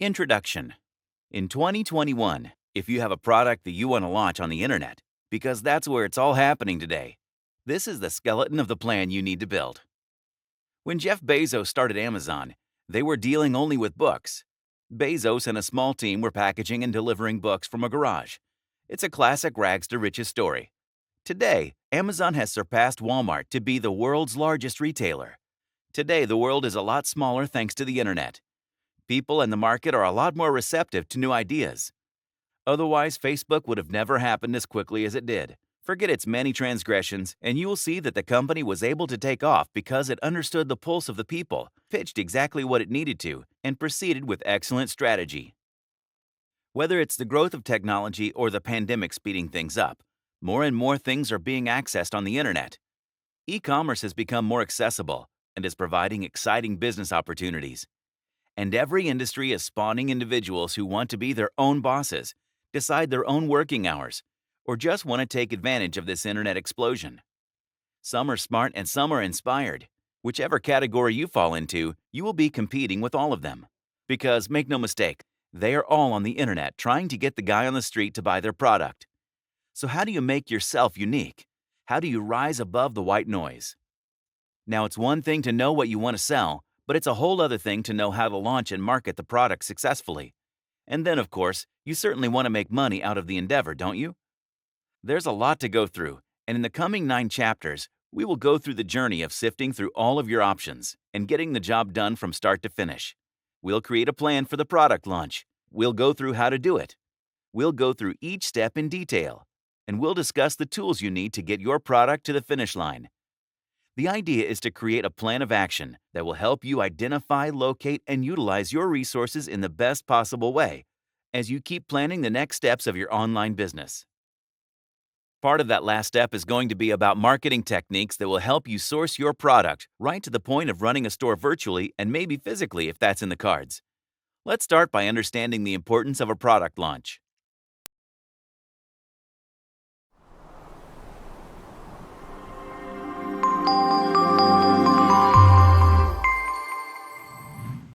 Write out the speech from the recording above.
Introduction. In 2021, if you have a product that you want to launch on the internet, because that's where it's all happening today, this is the skeleton of the plan you need to build. When Jeff Bezos started Amazon, they were dealing only with books. Bezos and a small team were packaging and delivering books from a garage. It's a classic rags to riches story. Today, Amazon has surpassed Walmart to be the world's largest retailer. Today, the world is a lot smaller thanks to the internet. People and the market are a lot more receptive to new ideas. Otherwise, Facebook would have never happened as quickly as it did. Forget its many transgressions, and you will see that the company was able to take off because it understood the pulse of the people, pitched exactly what it needed to, and proceeded with excellent strategy. Whether it's the growth of technology or the pandemic speeding things up, more and more things are being accessed on the internet. E-commerce has become more accessible and is providing exciting business opportunities. And every industry is spawning individuals who want to be their own bosses, decide their own working hours, or just want to take advantage of this internet explosion. Some are smart and some are inspired. Whichever category you fall into, you will be competing with all of them. Because, make no mistake, they are all on the internet trying to get the guy on the street to buy their product. So how do you make yourself unique? How do you rise above the white noise? Now, it's one thing to know what you want to sell, but it's a whole other thing to know how to launch and market the product successfully. And then, of course, you certainly want to make money out of the endeavor, don't you? There's a lot to go through, and in the coming 9 chapters, we will go through the journey of sifting through all of your options and getting the job done from start to finish. We'll create a plan for the product launch. We'll go through how to do it. We'll go through each step in detail, and we'll discuss the tools you need to get your product to the finish line. The idea is to create a plan of action that will help you identify, locate, and utilize your resources in the best possible way as you keep planning the next steps of your online business. Part of that last step is going to be about marketing techniques that will help you source your product right to the point of running a store virtually and maybe physically if that's in the cards. Let's start by understanding the importance of a product launch.